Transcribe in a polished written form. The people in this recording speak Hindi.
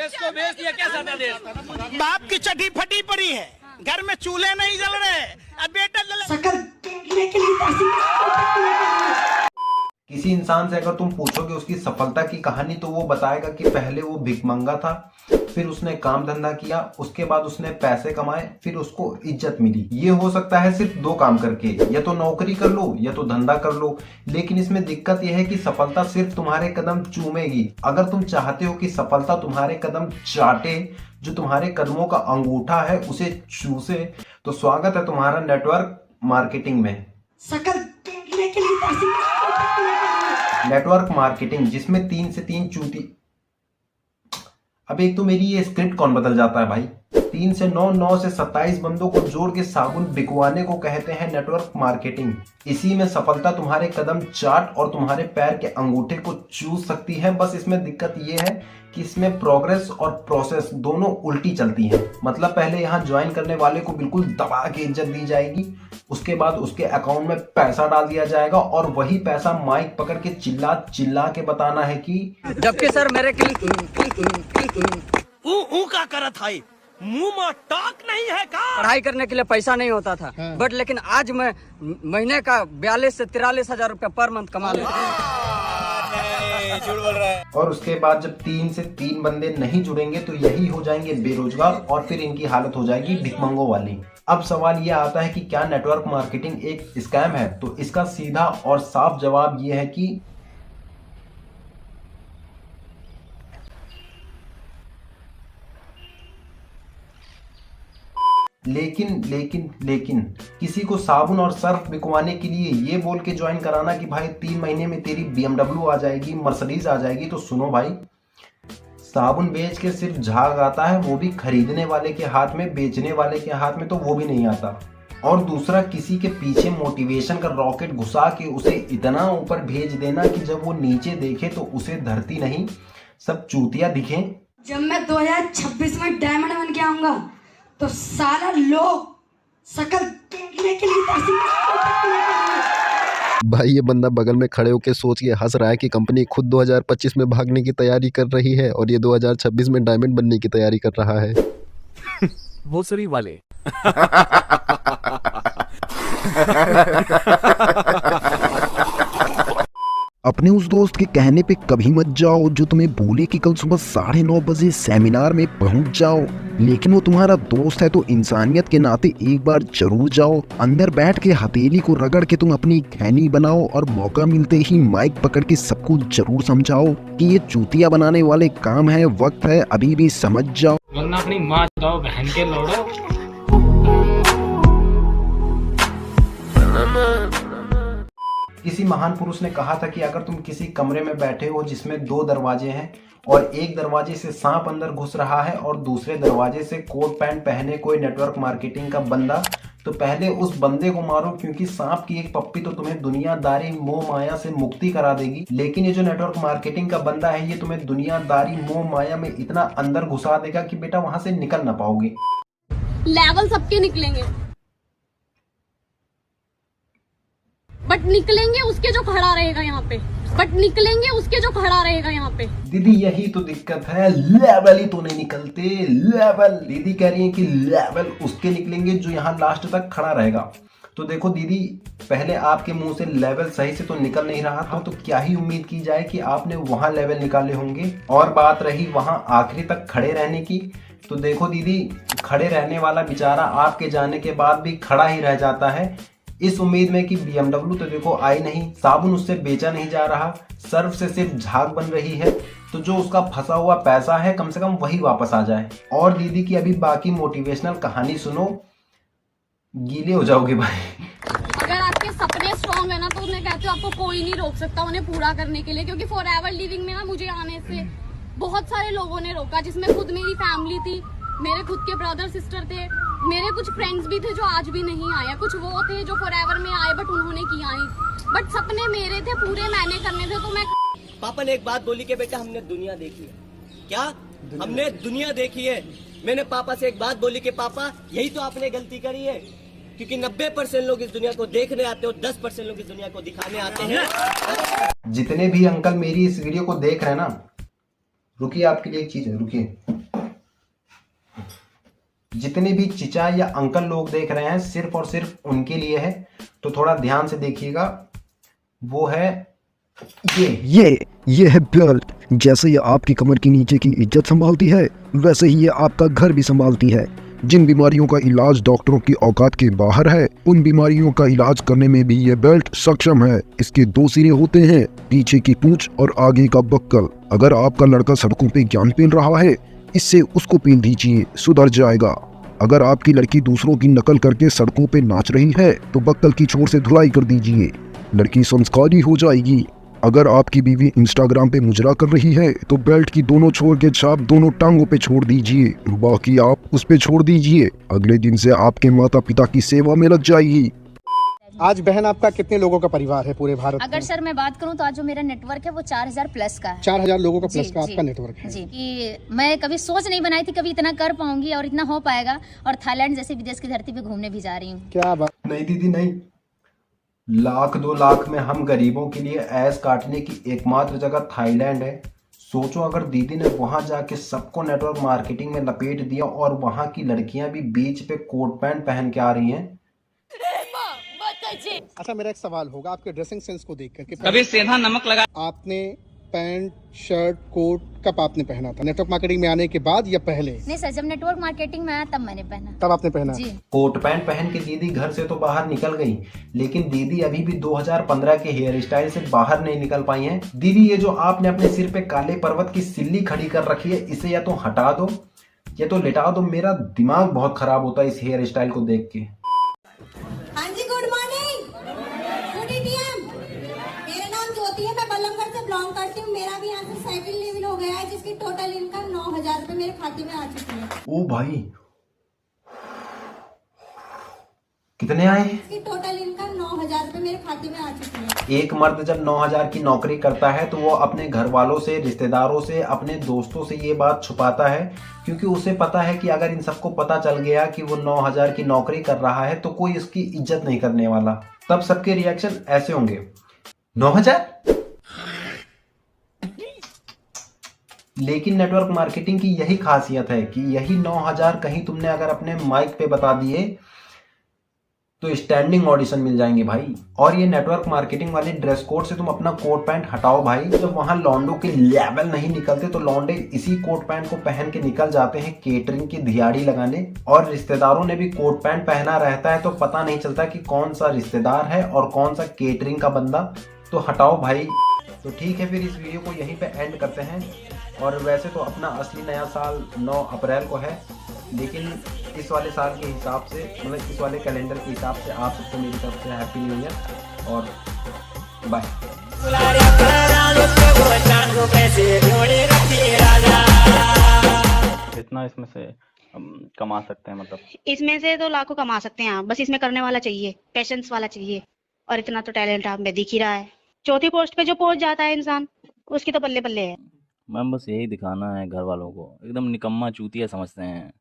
देश को बेच दिया क्या सारा देश? बाप की चड्डी फटी पड़ी है, घर में चूल्हे नहीं जल रहे, अब बेटा शकल देखने के लिए पैसे। किसी इंसान से अगर तुम पूछोगे उसकी सफलता की कहानी तो वो बताएगा कि पहले वो भिखमंगा था, फिर उसने काम धंधा किया, उसके बाद उसने पैसे कमाए, फिर उसको इज्जत मिली। ये हो सकता है सिर्फ दो काम करके, या तो नौकरी कर लो या तो धंधा कर लो। लेकिन इसमें दिक्कत यह है कि सफलता सिर्फ तुम्हारे कदम चूमेगी। अगर तुम चाहते हो कि सफलता तुम्हारे कदम चाटे, जो तुम्हारे कदमों का अंगूठा है उसे चूसे, तो स्वागत है तुम्हारा नेटवर्क मार्केटिंग में। शकल देखने के लिए पैसे। नेटवर्क मार्केटिंग जिसमें 3 से 3 चूती। अब एक तो मेरी ये स्क्रिप्ट कौन बदल जाता है भाई। 3 से 9, 9 से 27 बंदों को जोड़ के साबुन बिकवाने को कहते हैं नेटवर्क मार्केटिंग। इसी में सफलता तुम्हारे कदम चाट और तुम्हारे पैर के अंगूठे को चूस सकती है। बस इसमें दिक्कत ये है कि इसमें प्रोग्रेस और प्रोसेस दोनों उल्टी चलती हैं। मतलब पहले यहाँ ज्वाइन करने वाले को बिल्कुल दबा के इज्जत दी जाएगी, उसके बाद उसके अकाउंट में पैसा डाल दिया जाएगा और वही पैसा माइक पकड़ के चिल्ला चिल्ला के बताना है कि जबकि सर मेरे का करत है, मुंह में टाक नहीं है का। पढ़ाई करने के लिए पैसा नहीं होता था, बट लेकिन आज मैं महीने का 42 से 43 हजार रुपया पर मंथ कमा लेता हूँ। और उसके बाद जब 3 से 3 बंदे नहीं जुड़ेंगे तो यही हो जाएंगे बेरोजगार और फिर इनकी हालत हो जाएगी भिखमंगों वाली। अब सवाल ये आता है कि क्या नेटवर्क मार्केटिंग एक स्कैम है? तो इसका सीधा और साफ जवाब ये है कि लेकिन किसी को साबुन और सर्फ बिकवाने के लिए ये बोल के ज्वाइन कराना कि भाई 3 महीने में तेरी BMW आ जाएगी, मर्सिडीज आ जाएगी, तो सुनो भाई, साबुन बेच के सिर्फ झाग आता है, वो भी खरीदने वाले के हाथ में, बेचने वाले के हाथ में तो वो भी नहीं आता। और दूसरा, किसी के पीछे मोटिवेशन का रॉकेट घुसा के उसे इतना ऊपर भेज देना कि जब वो नीचे देखे तो उसे धरती नहीं सब चूतिया दिखे। जब मैं 2026 में डायमंड बन के आऊंगा तो सारा लोग शकल देखने के लिए पैसे। भाई ये बंदा बगल में खड़े होकर सोच के हंस रहा है कि कंपनी खुद 2025 में भागने की तैयारी कर रही है और ये 2026 में डायमंड बनने की तैयारी कर रहा है। भोसरी वाले। अपने उस दोस्त के कहने पे कभी मत जाओ जो तुम्हें बोले कि कल सुबह 9:30 बजे सेमिनार में पहुंच जाओ, लेकिन वो तुम्हारा दोस्त है तो इंसानियत के नाते एक बार जरूर जाओ। अंदर बैठ के हथेली को रगड़ के तुम अपनी खैनी बनाओ और मौका मिलते ही माइक पकड़ के सबको जरूर समझाओ कि ये चूतिया बनाने वाले काम है, वक्त है अभी भी समझ जाओ, वरना अपनी माँ जाओ बहन के लोड़ो। किसी महान पुरुष ने कहा था कि अगर तुम किसी कमरे में बैठे हो जिसमें 2 दरवाजे हैं और एक दरवाजे से सांप अंदर घुस रहा है और दूसरे दरवाजे से कोट पैंट पहने कोई नेटवर्क मार्केटिंग का बंदा, तो पहले उस बंदे को मारो, क्योंकि सांप की एक पप्पी तो तुम्हें दुनियादारी मोह माया से मुक्ति करा देगी, लेकिन ये जो नेटवर्क मार्केटिंग का बंदा है ये तुम्हें दुनियादारी मोह माया में इतना अंदर घुसा देगा कि बेटा वहां से निकल ना पाओगे। लेवल सबके निकलेंगे, बट निकलेंगे उसके जो खड़ा रहेगा यहाँ पे, दीदी यही तो दिक्कत है, लेवल ही तो नहीं निकलते। लेवल दीदी कह रही है कि लेवल उसके निकलेंगे जो यहाँ लास्ट तक खड़ा रहेगा। तो देखो दीदी, पहले आपके मुंह से लेवल सही से तो निकल नहीं रहा था, तो क्या ही उम्मीद की जाए कि आपने वहां लेवल निकाले होंगे। और बात रही वहां आखिरी तक खड़े रहने की, तो देखो दीदी, खड़े रहने वाला बेचारा आपके जाने के बाद भी खड़ा ही रह जाता है, इस उम्मीद में कि BMW तो देखो आई नहीं, साबुन उससे बेचा नहीं जा रहा, सर्फ से सिर्फ झाग बन रही है, तो जो उसका फंसा हुआ पैसा है कम से कम वही वापस आ जाए। और दीदी की अभी बाकी मोटिवेशनल कहानी सुनो, गीले हो जाओगे भाई। अगर आपके सपने स्ट्रॉन्ग है ना तो उन्हें कहते हो आपको कोई नहीं रोक सकता उन्हें पूरा करने के लिए, क्योंकि फॉरएवर लिविंग में ना मुझे आने से बहुत सारे लोगों ने रोका, जिसमें खुद मेरी फैमिली थी, मेरे खुद के ब्रदर सिस्टर थे, मेरे कुछ फ्रेंड्स भी थे जो आज भी नहीं आए, कुछ वो थे जो फॉरएवर में आए बट उन्होंने किया नहीं, बट सपने मेरे थे, पूरे मैंने करने थे। तो मैं पापा ने एक बात बोली कि बेटा हमने दुनिया देखी है। क्या हमने दुनिया देखी है? मैंने पापा से एक बात बोली कि पापा यही तो आपने गलती करी है, क्योंकि 90% लोग इस दुनिया को देखने आते हैं और 10% लोग इस दुनिया को दिखाने आते हैं। जितने भी अंकल मेरी इस वीडियो को देख रहे हैं ना, रुकिए, आपके लिए एक चीज है, रुकिए। जितने भी चिचा या अंकल लोग देख रहे हैं सिर्फ और सिर्फ उनके लिए है, तो थोड़ा ध्यान से देखिएगा। वो है ये है बेल्ट। जैसे ये आपकी कमर के नीचे की इज्जत संभालती है, वैसे ही ये आपका घर भी संभालती है। जिन बीमारियों का इलाज डॉक्टरों की औकात के बाहर है, उन बीमारियों का इलाज करने में भी ये बेल्ट सक्षम है। इसके 2 सिरे होते हैं, पीछे की पूंछ और आगे का बक्कल। अगर आपका लड़का सड़कों पे ज्ञान पेल रहा है, इससे उसको पेल दीजिए, सुधर जाएगा। अगर आपकी लड़की दूसरों की नकल करके सड़कों पे नाच रही है, तो बक्कल की छोर से धुलाई कर दीजिए, लड़की संस्कारी हो जाएगी। अगर आपकी बीवी इंस्टाग्राम पे मुजरा कर रही है, तो बेल्ट की दोनों छोर के छाप दोनों टांगों पे छोड़ दीजिए, बाकी आप उस पे छोड़ दीजिए। अगले दिन से आपके माता पिता की सेवा में लग जाएगी। आज बहन आपका कितने लोगों का परिवार है पूरे भारत में? अगर सर मैं बात करूं तो आज जो मेरा नेटवर्क है वो 4000 प्लस का है। 4000 लोगों का प्लस जी, का जी, आपका नेटवर्क है। जी, कि मैं कभी सोच नहीं बनाई थी कभी इतना कर पाऊंगी और इतना हो पाएगा, और थाईलैंड जैसे विदेश की धरती पे घूमने भी जा रही हूँ। क्या बात। नहीं दीदी नहीं, 1-2 लाख में हम गरीबों के लिए ऐश काटने की एकमात्र जगह थाईलैंड है। सोचो अगर दीदी ने वहां जाके सबको नेटवर्क मार्केटिंग में लपेट दिया और वहां की लड़कियां भी बीच पे कोट पैंट पहन के आ रही हैं। अच्छा, मेरा एक सवाल होगा आपके ड्रेसिंग सेंस को देख करके। कभी सेंधा नमक लगा। आपने पैंट शर्ट कोट कब आपने पहना था? नेटवर्क मार्केटिंग में आने के बाद या पहले? नहीं सर, जब नेटवर्क मार्केटिंग में आया तब मैंने पहना। तब आपने पहना? जी। कोट पैंट पहन के दीदी घर से तो बाहर निकल गई, लेकिन दीदी अभी भी 2015 के हेयर स्टाइल से बाहर नहीं निकल पाई हैं। दीदी ये जो आपने अपने सिर पे काले पर्वत की सिल्ली खड़ी कर रखी है, इसे या तो हटा दो या तो लिटा दो। मेरा दिमाग बहुत खराब होता है इस हेयर स्टाइल को देख के। हाँ जी, गुड मॉर्निंग, गुड ईटीएम। मेरा नाम ज्योति है, मैं बल्लभगढ़ से बिलोंग करती हूँ। मेरा भी यहाँ से साइकिल लेवल हो गया है, जिसकी टोटल इनकम 9000 रुपए मेरे खाते में आ चुकी है। ओ भाई, कितने आए? इसकी टोटल इनकम 9000 रुपए मेरे खाते में आ चुकी है। एक मर्द जब 9000 की नौकरी करता है तो वो अपने घर वालों से, रिश्तेदारों से, अपने दोस्तों से ये बात छुपाता है, क्योंकि उसे पता है कि अगर इन सबको पता चल गया कि वो 9000 की नौकरी कर रहा है तो कोई इसकी इज्जत नहीं करने वाला। तब सबके रिएक्शन ऐसे होंगे, 9000। लेकिन नेटवर्क मार्केटिंग की यही खासियत है कि यही 9000 कहीं तुमने अगर अपने माइक पे बता दिए तो स्टैंडिंग ऑडिशन मिल जाएंगे भाई। और ये नेटवर्क मार्केटिंग वाले ड्रेस कोड से तुम अपना कोट पैंट हटाओ भाई। जब वहां लॉन्डो के लेवल नहीं निकलते तो लॉन्डे इसी कोट पैंट को पहन के निकल जाते हैं केटरिंग की दिहाड़ी लगाने, और रिश्तेदारों ने भी कोट पैंट पहना रहता है तो पता नहीं चलता कि कौन सा रिश्तेदार है और कौन सा केटरिंग का बंदा। तो हटाओ भाई। तो ठीक है, फिर इस वीडियो को यहीं पे एंड करते हैं। और वैसे तो अपना असली नया साल 9 अप्रैल को है, लेकिन इस वाले साल के हिसाब से, मतलब इस वाले कैलेंडर के हिसाब से आप सबको मेरी तरफ से हैप्पी न्यू ईयर और बाय। इतना इसमें से कमा सकते हैं, मतलब इसमें से तो लाखों कमा सकते हैं आप, बस इसमें करने वाला चाहिए, पेशेंस वाला चाहिए, और इतना तो टैलेंट आप में दिख ही रहा है। चौथी पोस्ट पे जो पहुंच जाता है इंसान, उसकी तो बल्ले बल्ले है। मैम बस यही दिखाना है घर वालों को, एकदम निकम्मा चूतिया समझते हैं।